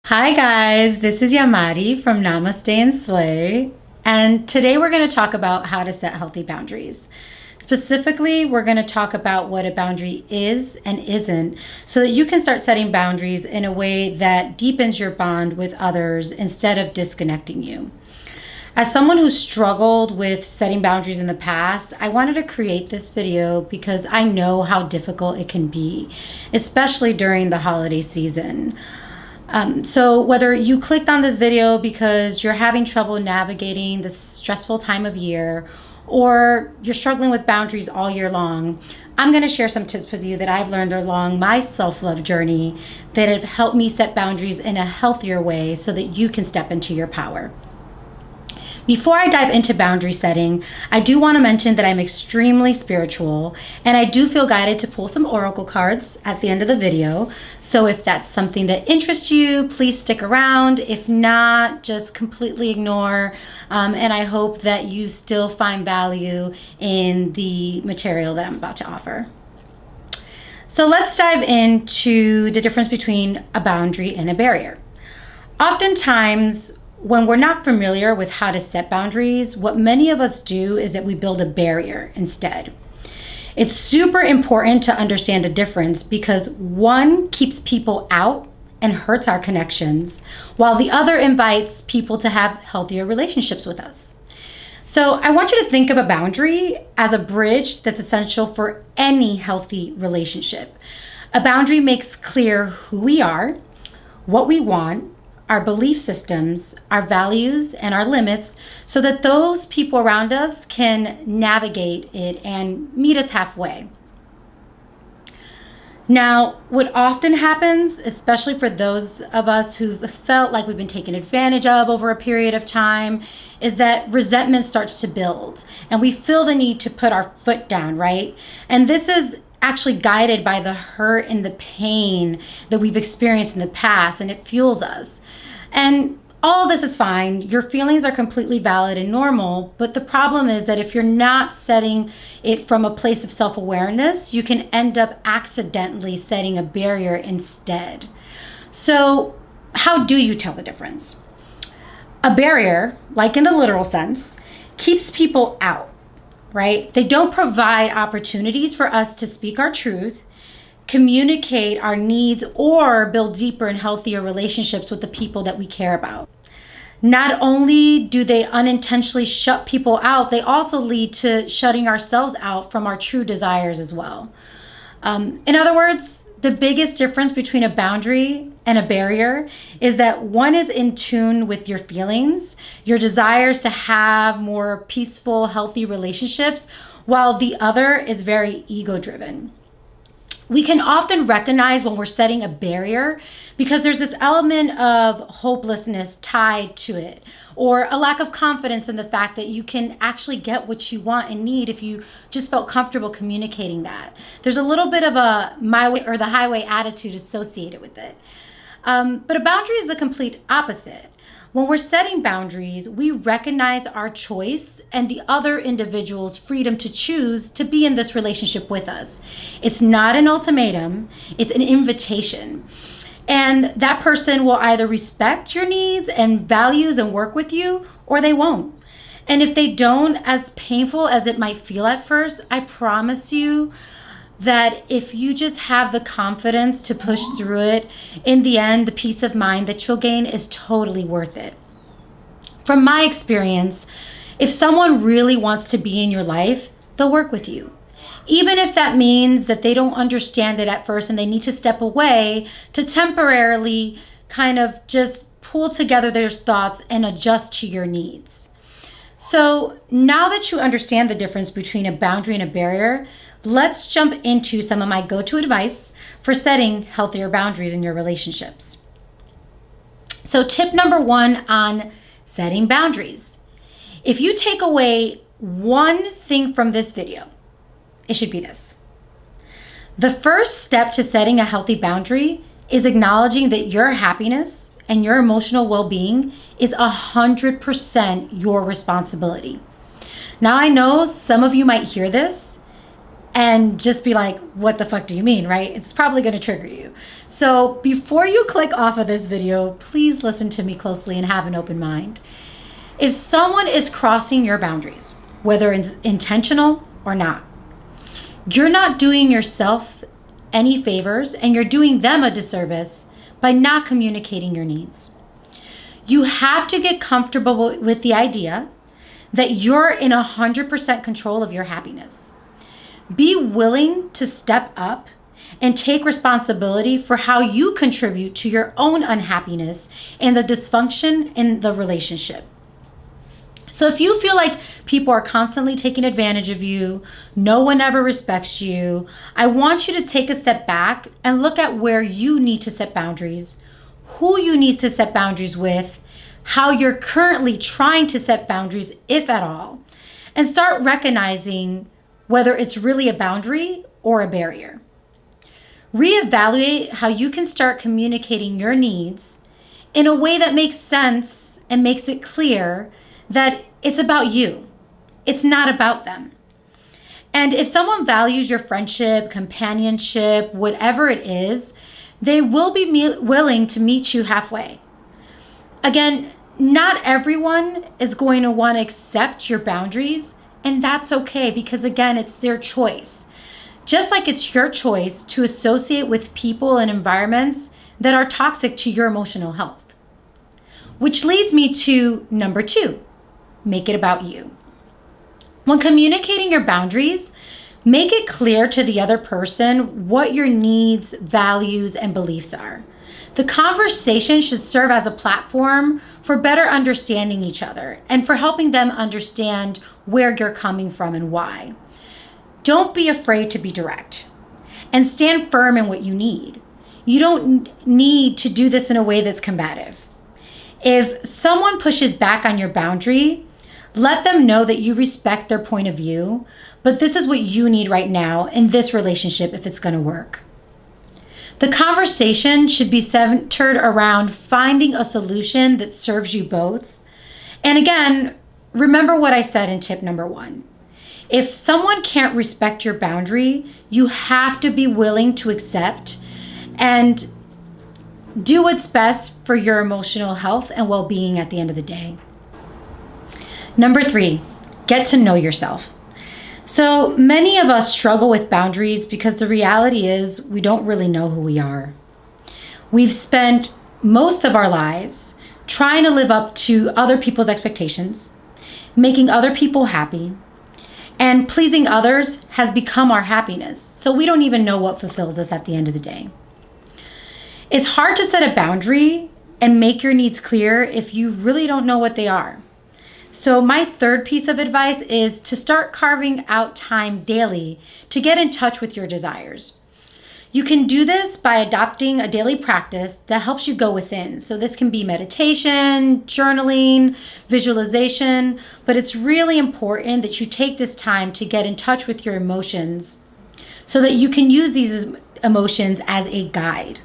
Hi guys, this is Yamari from Namaste and Slay, and today we're going to talk about how to set healthy boundaries. Specifically, we're going to talk about what a boundary is and isn't so that you can start setting boundaries in a way that deepens your bond with others instead of disconnecting you. As someone who struggled with setting boundaries in the past, I wanted to create this video because I know how difficult it can be, especially during the holiday season. So whether you clicked on this video because you're having trouble navigating this stressful time of year, or you're struggling with boundaries all year long, I'm going to share some tips with you that I've learned along my self-love journey that have helped me set boundaries in a healthier way so that you can step into your power. Before I dive into boundary setting, I do want to mention that I'm extremely spiritual and I do feel guided to pull some oracle cards at the end of the video. So if that's something that interests you, please stick around. If not, just completely ignore. And I hope that you still find value in the material that I'm about to offer. So let's dive into the difference between a boundary and a barrier. Oftentimes, when we're not familiar with how to set boundaries, what many of us do is that we build a barrier instead. It's super important to understand a difference because one keeps people out and hurts our connections, while the other invites people to have healthier relationships with us. So I want you to think of a boundary as a bridge that's essential for any healthy relationship. A boundary makes clear who we are, what we want, our belief systems, our values, and our limits so that those people around us can navigate it and meet us halfway. Now, what often happens, especially for those of us who've felt like we've been taken advantage of over a period of time, is that resentment starts to build and we feel the need to put our foot down, right? And this is actually guided by the hurt and the pain that we've experienced in the past, and it fuels us. And all of this is fine. Your feelings are completely valid and normal, but the problem is that if you're not setting it from a place of self-awareness, you can end up accidentally setting a barrier instead. So how do you tell the difference? A barrier, like in the literal sense, keeps people out. Right? They don't provide opportunities for us to speak our truth, communicate our needs, or build deeper and healthier relationships with the people that we care about. Not only do they unintentionally shut people out, they also lead to shutting ourselves out from our true desires as well. In other words, the biggest difference between a boundary and a barrier is that one is in tune with your feelings, your desires to have more peaceful, healthy relationships, while the other is very ego-driven. We can often recognize when we're setting a barrier because there's this element of hopelessness tied to it, or a lack of confidence in the fact that you can actually get what you want and need if you just felt comfortable communicating that. There's a little bit of a my way or the highway attitude associated with it. But a boundary is the complete opposite. When we're setting boundaries, we recognize our choice and the other individual's freedom to choose to be in this relationship with us. It's not an ultimatum, it's an invitation. And that person will either respect your needs and values and work with you, or they won't. And if they don't, as painful as it might feel at first, I promise you that if you just have the confidence to push through it, in the end, the peace of mind that you'll gain is totally worth it. From my experience, if someone really wants to be in your life, they'll work with you. Even if that means that they don't understand it at first and they need to step away to temporarily kind of just pull together their thoughts and adjust to your needs. So now that you understand the difference between a boundary and a barrier, let's jump into some of my go-to advice for setting healthier boundaries in your relationships. So tip number one on setting boundaries. If you take away one thing from this video, it should be this. The first step to setting a healthy boundary is acknowledging that your happiness and your emotional well-being is 100% your responsibility. Now I know some of you might hear this and just be like, what the fuck do you mean, right? It's probably going to trigger you. So before you click off of this video, please listen to me closely and have an open mind. If someone is crossing your boundaries, whether it's intentional or not, you're not doing yourself any favors and you're doing them a disservice by not communicating your needs. You have to get comfortable with the idea that you're in 100% control of your happiness. Be willing to step up and take responsibility for how you contribute to your own unhappiness and the dysfunction in the relationship. So if you feel like people are constantly taking advantage of you, no one ever respects you, I want you to take a step back and look at where you need to set boundaries, who you need to set boundaries with, how you're currently trying to set boundaries, if at all, and start recognizing whether it's really a boundary or a barrier. Reevaluate how you can start communicating your needs in a way that makes sense and makes it clear that it's about you. It's not about them. And if someone values your friendship, companionship, whatever it is, they will be willing to meet you halfway. Again, not everyone is going to want to accept your boundaries, and that's okay because, again, it's their choice. Just like it's your choice to associate with people and environments that are toxic to your emotional health. Which leads me to number 2. Make it about you. When communicating your boundaries, make it clear to the other person what your needs, values, and beliefs are. The conversation should serve as a platform for better understanding each other and for helping them understand where you're coming from and why. Don't be afraid to be direct and stand firm in what you need. You don't need to do this in a way that's combative. If someone pushes back on your boundary, let them know that you respect their point of view, but this is what you need right now in this relationship if it's going to work. The conversation should be centered around finding a solution that serves you both. And again, remember what I said in tip number 1. If someone can't respect your boundary, you have to be willing to accept and do what's best for your emotional health and well-being at the end of the day. Number 3, get to know yourself. So many of us struggle with boundaries because the reality is we don't really know who we are. We've spent most of our lives trying to live up to other people's expectations, making other people happy, and pleasing others has become our happiness. So we don't even know what fulfills us at the end of the day. It's hard to set a boundary and make your needs clear if you really don't know what they are. So my third piece of advice is to start carving out time daily to get in touch with your desires. You can do this by adopting a daily practice that helps you go within. So this can be meditation, journaling, visualization, but it's really important that you take this time to get in touch with your emotions so that you can use these emotions as a guide.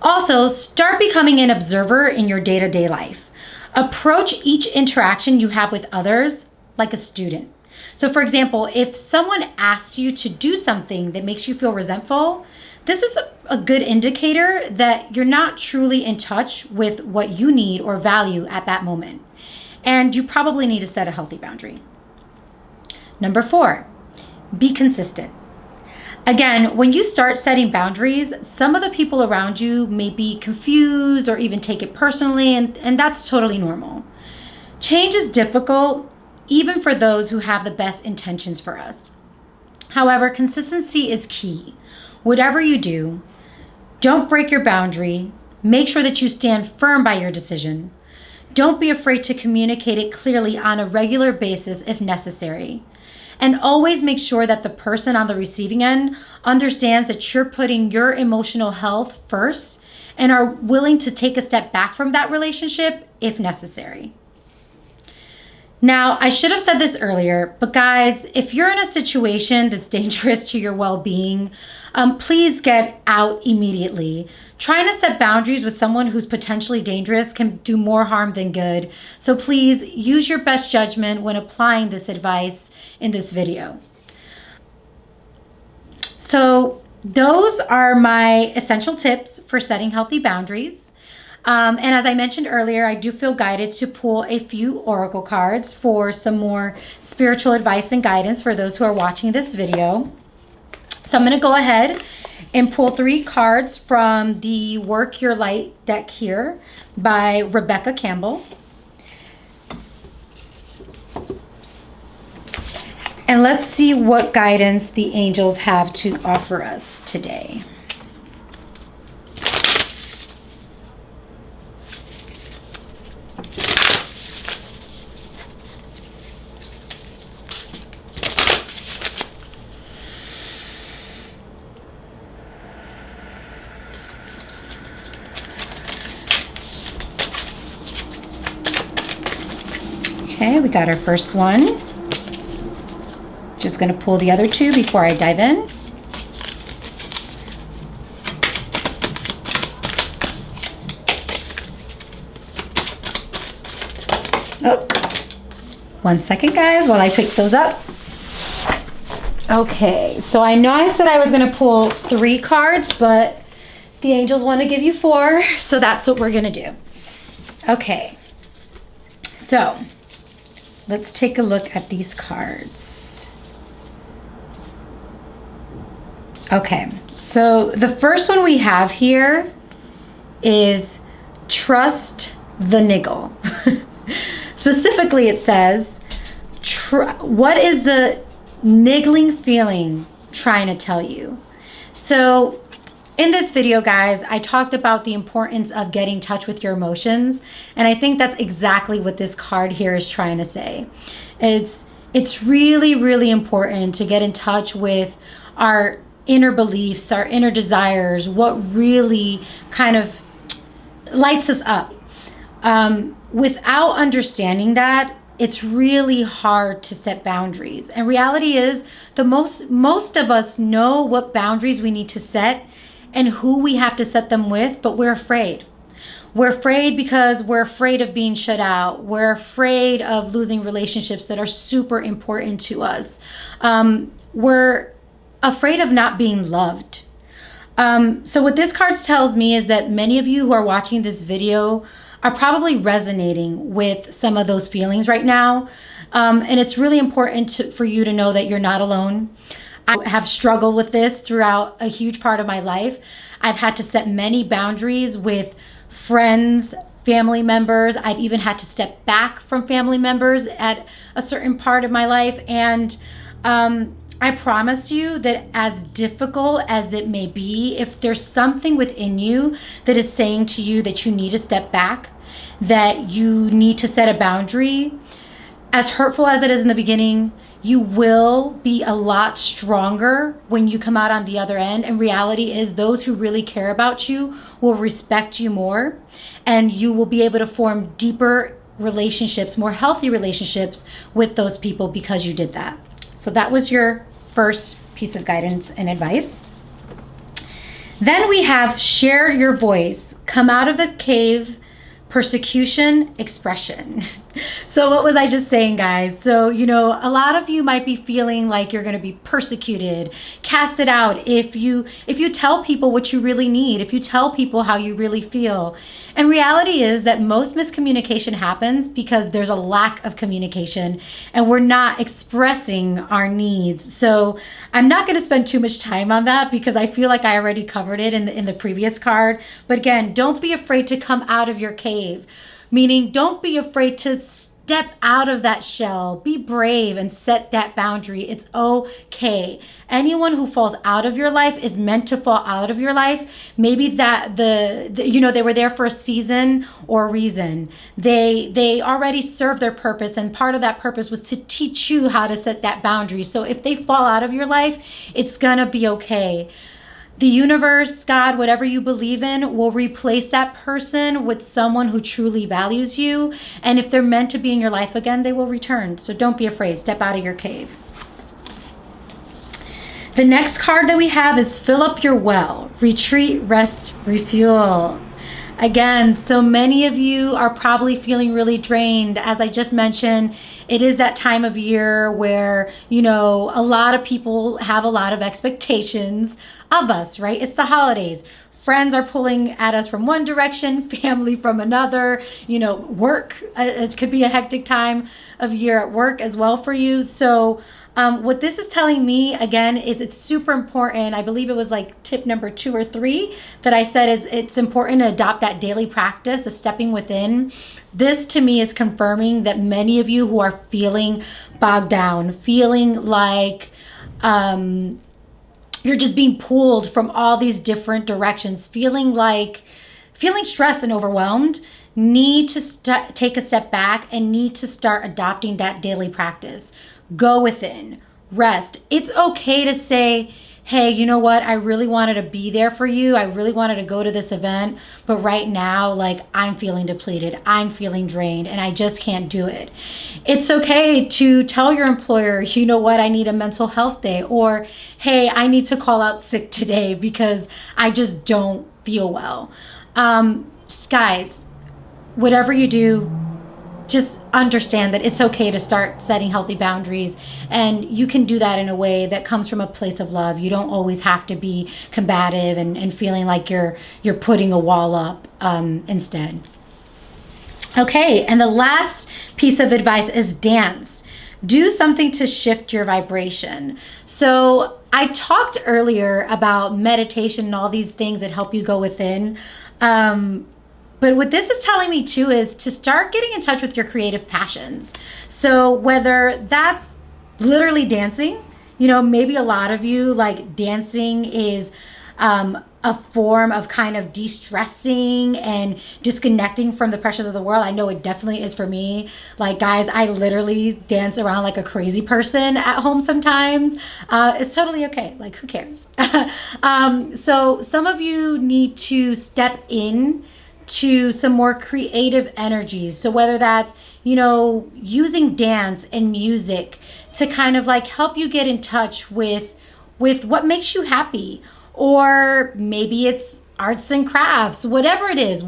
Also, start becoming an observer in your day-to-day life. Approach each interaction you have with others like a student. So for example, if someone asks you to do something that makes you feel resentful, this is a good indicator that you're not truly in touch with what you need or value at that moment. And you probably need to set a healthy boundary. Number 4, be consistent. Again, when you start setting boundaries, some of the people around you may be confused or even take it personally, and that's totally normal. Change is difficult, even for those who have the best intentions for us. However, consistency is key. Whatever you do, don't break your boundary. Make sure that you stand firm by your decision. Don't be afraid to communicate it clearly on a regular basis if necessary. And always make sure that the person on the receiving end understands that you're putting your emotional health first and are willing to take a step back from that relationship if necessary. Now, I should have said this earlier, but guys, if you're in a situation that's dangerous to your well-being, please get out immediately. Trying to set boundaries with someone who's potentially dangerous can do more harm than good. So please use your best judgment when applying this advice in this video. So those are my essential tips for setting healthy boundaries. And as I mentioned earlier, I do feel guided to pull a few oracle cards for some more spiritual advice and guidance for those who are watching this video. So I'm going to go ahead and pull 3 cards from the Work Your Light deck here by Rebecca Campbell. And let's see what guidance the angels have to offer us today. Okay, we got our first one. Just going to pull the other 2 before I dive in. Oh, 1 second, guys, while I pick those up. Okay, so I know I said I was going to pull 3 cards, but the angels want to give you 4, so that's what we're going to do. Okay, so let's take a look at these cards. Okay, so the first one we have here is trust the niggle. Specifically, it says, what is the niggling feeling trying to tell you? So in this video, guys, I talked about the importance of getting in touch with your emotions. And I think that's exactly what this card here is trying to say. It's really, really important to get in touch with our inner beliefs, our inner desires, what really kind of lights us up. Without understanding that, it's really hard to set boundaries. And reality is, most of us know what boundaries we need to set and who we have to set them with, but we're afraid. We're afraid because we're afraid of being shut out. We're afraid of losing relationships that are super important to us. We're afraid of not being loved. So what this card tells me is that many of you who are watching this video are probably resonating with some of those feelings right now. And it's really important for you to know that you're not alone. I have struggled with this throughout a huge part of my life. I've had to set many boundaries with friends, family members. I've even had to step back from family members at a certain part of my life. And I promise you that as difficult as it may be, if there's something within you that is saying to you that you need to step back, that you need to set a boundary, as hurtful as it is in the beginning, you will be a lot stronger when you come out on the other end. And reality is, those who really care about you will respect you more, and you will be able to form deeper relationships, more healthy relationships with those people because you did that. So that was your first piece of guidance and advice. Then we have share your voice, come out of the cave, persecution, expression. So what was I just saying, guys? So, a lot of you might be feeling like you're going to be persecuted, casted out if you tell people what you really need, if you tell people how you really feel. And reality is that most miscommunication happens because there's a lack of communication and we're not expressing our needs. So I'm not going to spend too much time on that because I feel like I already covered it in the previous card. But again, don't be afraid to come out of your cave. Meaning, don't be afraid to step out of that shell. Be brave and set that boundary. It's okay. Anyone who falls out of your life is meant to fall out of your life. Maybe that they were there for a season or a reason. They already served their purpose, and part of that purpose was to teach you how to set that boundary. So if they fall out of your life, it's gonna be okay. The universe, God, whatever you believe in, will replace that person with someone who truly values you. And if they're meant to be in your life again, they will return. So don't be afraid. Step out of your cave. The next card that we have is fill up your well. Retreat, rest, refuel. Again, so many of you are probably feeling really drained. As I just mentioned, it is that time of year where, a lot of people have a lot of expectations of us, right? It's the holidays. Friends are pulling at us from one direction, family from another, work. It could be a hectic time of year at work as well for you. So what this is telling me again is it's super important. I believe it was like tip number 2 or 3 that I said is it's important to adopt that daily practice of stepping within. This to me is confirming that many of you who are feeling bogged down, feeling like you're just being pulled from all these different directions, feeling stressed and overwhelmed, need to take a step back and need to start adopting that daily practice. Go within, rest. It's okay to say, hey, you know what? I really wanted to be there for you. I really wanted to go to this event, but right now, I'm feeling depleted. I'm feeling drained and I just can't do it. It's okay to tell your employer, you know what? I need a mental health day, or, hey, I need to call out sick today because I just don't feel well. Guys, whatever you do, just understand that it's okay to start setting healthy boundaries, and you can do that in a way that comes from a place of love. You don't always have to be combative and feeling like you're putting a wall up instead. Okay, and the last piece of advice is dance. Do something to shift your vibration. So I talked earlier about meditation and all these things that help you go within. But what this is telling me too is to start getting in touch with your creative passions. So whether that's literally dancing, maybe a lot of you dancing is a form of kind of de-stressing and disconnecting from the pressures of the world. I know it definitely is for me. Guys, I literally dance around like a crazy person at home sometimes. It's totally okay. Who cares? So some of you need to step in to some more creative energies. So whether that's, using dance and music to kind of help you get in touch with what makes you happy, or maybe it's arts and crafts, whatever it is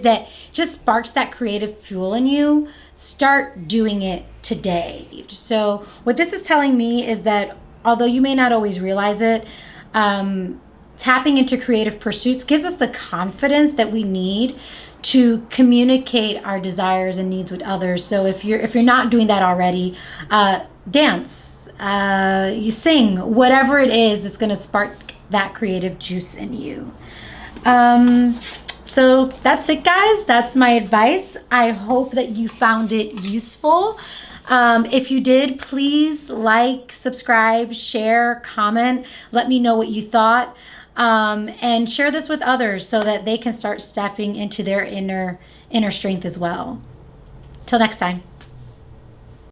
that just sparks that creative fuel in you, start doing it today. So what this is telling me is that although you may not always realize it, tapping into creative pursuits gives us the confidence that we need to communicate our desires and needs with others. So if you're not doing that already, dance, you sing, whatever it is that's going to spark that creative juice in you. So that's it, guys. That's my advice. I hope that you found it useful. If you did, please subscribe, share, comment. Let me know what you thought. And share this with others so that they can start stepping into their inner strength as well. Till next time.